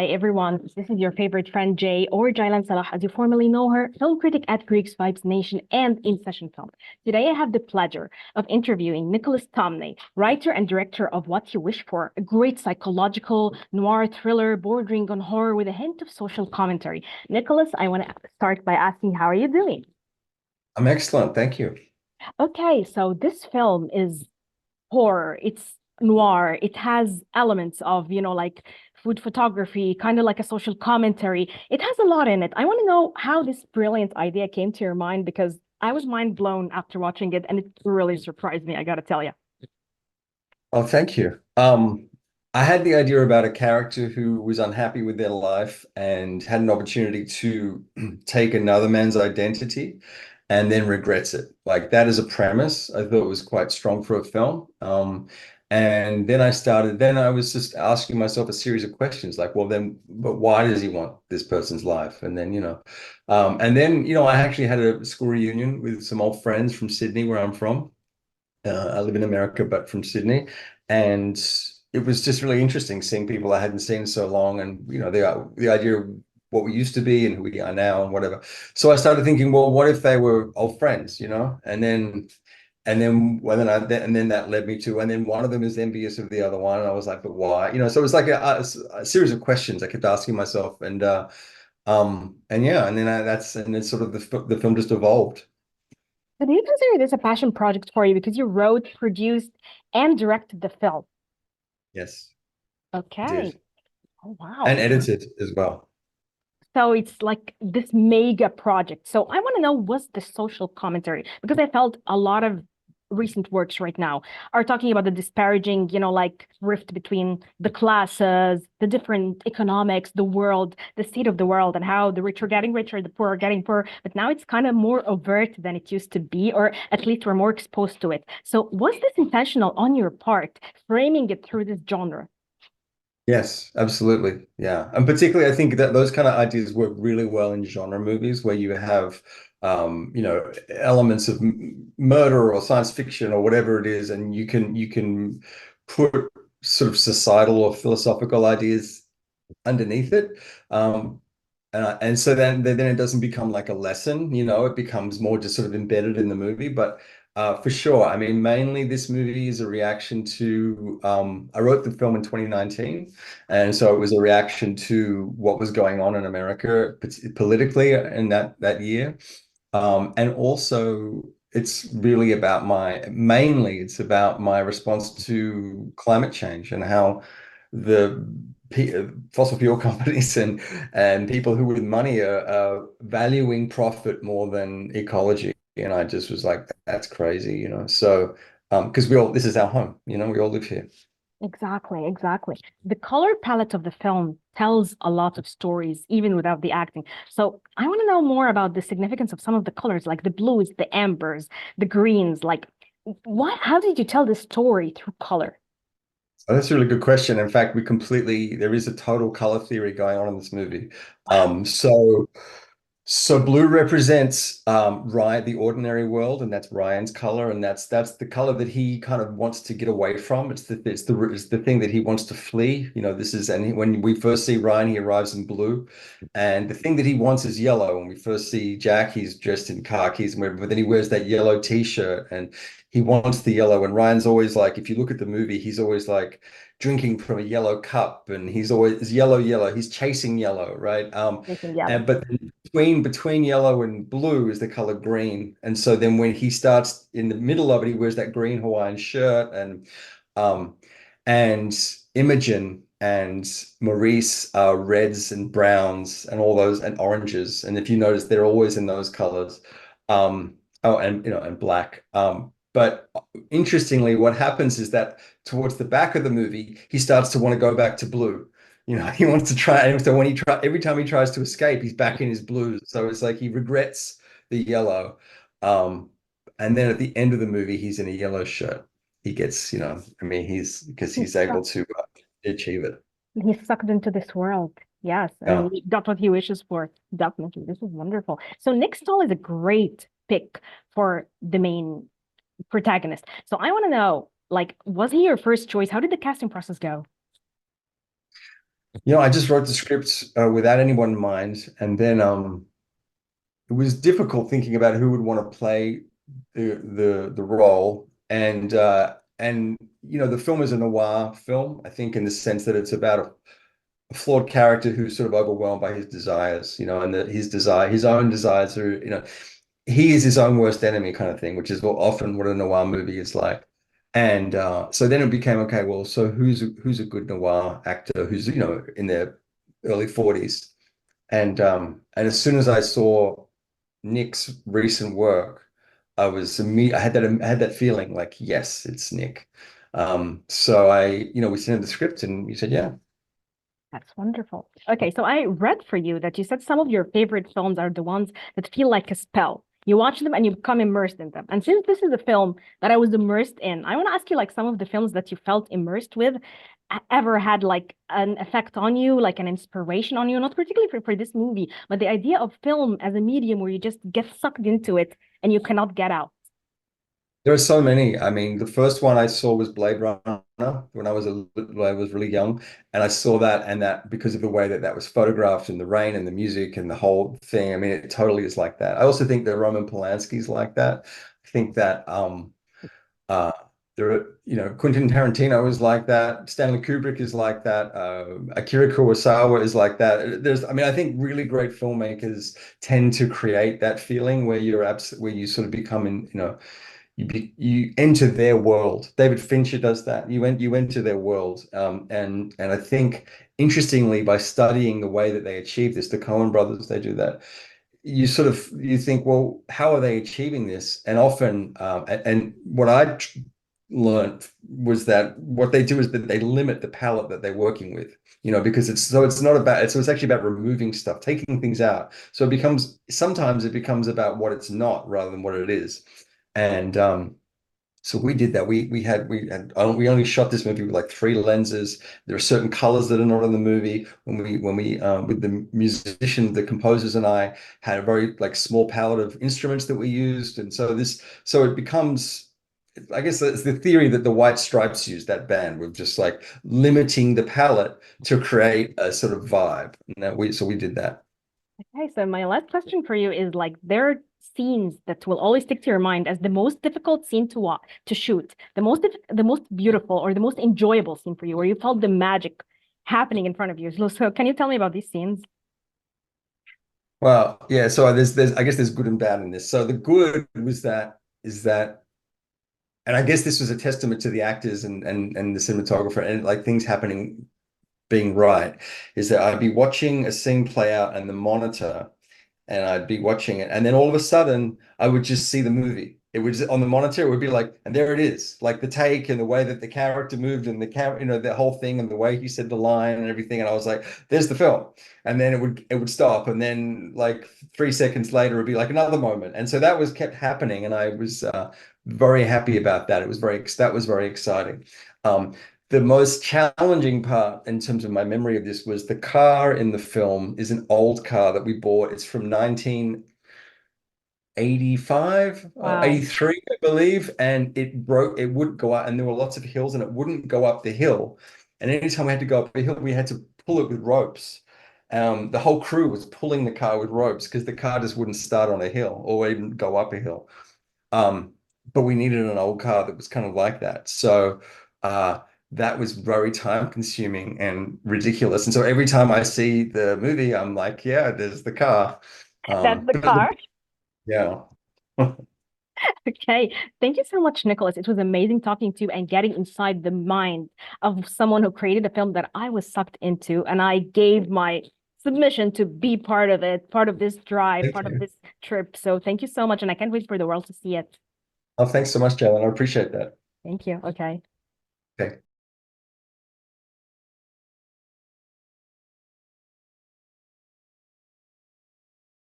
Hi, everyone. This is your favorite friend, Jay, or Jaylan Salah, as you formerly know her, film critic at Greeks Vibes Nation and In Session Film. Today, I have the pleasure of interviewing Nicholas Tomnay, writer and director of What You Wish For, a great psychological noir thriller bordering on horror with a hint of social commentary. Nicholas, I want to start by asking, how are you doing? I'm excellent, thank you. Okay, so this film is horror, it's noir, it has elements of, like food photography, kind of like a social commentary. It has a lot in it. I want to know how this brilliant idea came to your mind because I was mind blown after watching it and it really surprised me, I gotta tell you. Oh, thank you. I had the idea about a character who was unhappy with their life and had an opportunity to take another man's identity and then regrets it. Like that is a premise I thought was quite strong for a film. And then I was just asking myself a series of questions like, well, then, but why does he want this person's life? And then, I actually had a school reunion with some old friends from Sydney, where I'm from. I live in America, but from Sydney, and it was just really interesting seeing people I hadn't seen so long, and the idea of what we used to be and who we are now and whatever. So I started thinking, well, what if they were old friends, and then that led me to, and then one of them is envious of the other one, and I was like, but why? So it was like a series of questions I kept asking myself, and yeah, and then and then sort of the film just evolved. So do you consider this a passion project for you because you wrote, produced, and directed the film? Yes, I Okay. did, Oh, and wow. edited as well. So it's like this mega project. So I want to know what's the social commentary because I felt a lot of recent works right now are talking about the disparaging, like rift between the classes, the different economics, the world, the state of the world, and how the rich are getting richer, the poor are getting poorer. But now it's kind of more overt than it used to be, or at least we're more exposed to it. So was this intentional on your part, framing it through this genre? Yes, absolutely. Yeah. And particularly, I think that those kind of ideas work really well in genre movies where you have, elements of murder or science fiction or whatever it is, and you can put sort of societal or philosophical ideas underneath it. And so then it doesn't become like a lesson, it becomes more just sort of embedded in the movie. But for sure, I mean, mainly this movie is a reaction to, I wrote the film in 2019. And so it was a reaction to what was going on in America politically in that year. And also, mainly it's about my response to climate change and how the fossil fuel companies and people who with money are valuing profit more than ecology. And I just was like, that's crazy. So, because this is our home, we all live here. Exactly, exactly. The color palette of the film tells a lot of stories, even without the acting. So I want to know more about the significance of some of the colors, like the blues, the ambers, the greens. Like, how did you tell the story through color? Oh, that's a really good question. In fact, there is a total color theory going on in this movie. Wow. So blue represents Ryan, the ordinary world, and that's Ryan's color, and that's the color that he kind of wants to get away from. It's the thing that he wants to flee. When we first see Ryan, he arrives in blue, and the thing that he wants is yellow. When we first see Jack, he's dressed in khakis, but then he wears that yellow t-shirt, and he wants the yellow. And Ryan's always like, if you look at the movie, he's always like drinking from a yellow cup, and he's always yellow, yellow. He's chasing yellow, right? Making yellow. And but between yellow and blue is the color green. And so then when he starts in the middle of it, he wears that green Hawaiian shirt um and Imogen and Maurice are reds and browns and all those and oranges. And if you notice, they're always in those colors. Oh, and black. But interestingly, what happens is that towards the back of the movie, he starts to want to go back to blue. He wants to try, and so every time he tries to escape, he's back in his blues. So it's like he regrets the yellow. Um, and then at the end of the movie, he's in a yellow shirt. He gets, I mean, he's He's able sucked, to achieve it. he's sucked into this world. Yes, Yeah. and he got what he wishes for. Definitely. This is wonderful. So Nick Stoll is a great pick for the main protagonist. So I want to know, like, was he your first choice? How did the casting process go? I just wrote the script without anyone in mind, and then it was difficult thinking about who would want to play the role, and the film is a noir film, I think, in the sense that it's about a flawed character who's sort of overwhelmed by his desires, and his own desires are, he is his own worst enemy kind of thing, which is often what a noir movie is like. And so then it became, okay, well, so who's a good noir actor who's, in their early 40s? And as soon as I saw Nick's recent work, I had that feeling like, yes, it's Nick. So we sent him the script and he said, yeah. That's wonderful. Okay, so I read for you that you said some of your favorite films are the ones that feel like a spell. You watch them and you become immersed in them. And since this is a film that I was immersed in, I want to ask you like some of the films that you felt immersed with ever had like an effect on you, like an inspiration on you, not particularly for this movie, but the idea of film as a medium where you just get sucked into it and you cannot get out. There are so many. I mean, the first one I saw was Blade Runner when I was really young, and I saw that, and that because of the way that was photographed and the rain and the music and the whole thing. I mean, it totally is like that. I also think that Roman Polanski's like that. I think that uh there are, Quentin Tarantino is like that. Stanley Kubrick is like that. Akira Kurosawa is like that. I mean, I think really great filmmakers tend to create that feeling where where you sort of become you enter their world. David Fincher does that. You enter their world, and I think interestingly, by studying the way that they achieve this, the Coen brothers, they do that. You think, well, how are they achieving this? And often, and what I learned was that what they do is that they limit the palette that they're working with. Because it's not about it's actually about removing stuff, taking things out. So sometimes it becomes about what it's not rather than what it is. And so we did that. We only shot this movie with like three lenses. There are certain colors that are not in the movie. When we with the musician, the composers and I had a very like small palette of instruments that we used, and so it becomes. I guess it's the theory that the White Stripes used, that band, with just like limiting the palette to create a sort of vibe. And we did that. Okay, so my last question for you is like there are scenes that will always stick to your mind as the most difficult scene to shoot, the most beautiful or the most enjoyable scene for you, where you felt the magic happening in front of you. So can you tell me about these scenes? Well, yeah. So there's I guess there's good and bad in this. So the good was that is that and I guess this was a testament to the actors and the cinematographer and like things happening being right, is that I'd be watching a scene play out and the monitor, and I'd be watching it, and then all of a sudden I would just see the movie. It would just, on the monitor, it would be like, and there it is, like the take and the way that the character moved and the camera, the whole thing and the way he said the line and everything. And I was like, there's the film. And then it would stop, and then like 3 seconds later, it'd be like another moment. And so that was kept happening, and I was very happy about that. That was very exciting. Um, the most challenging part in terms of my memory of this was the car in the film is an old car that we bought. It's from 1985 or Wow. 83, I believe. And it broke, it wouldn't go up, and there were lots of hills, and it wouldn't go up the hill. And anytime we had to go up a hill, we had to pull it with ropes. The whole crew was pulling the car with ropes because the car just wouldn't start on a hill or even go up a hill. Um, but we needed an old car that was kind of like that. So that was very time consuming and ridiculous. And so every time I see the movie, I'm like, yeah, there's the car. That's the But car. yeah. Okay. Thank you so much, Nicholas. It was amazing talking to you and getting inside the mind of someone who created a film that I was sucked into. And I gave my submission to be part of it, part of this drive, Thank part of you. this trip. So thank you so much. And I can't wait for the world to see it. Oh, thanks so much, Jaylan. I appreciate that. Thank you. Okay. Okay.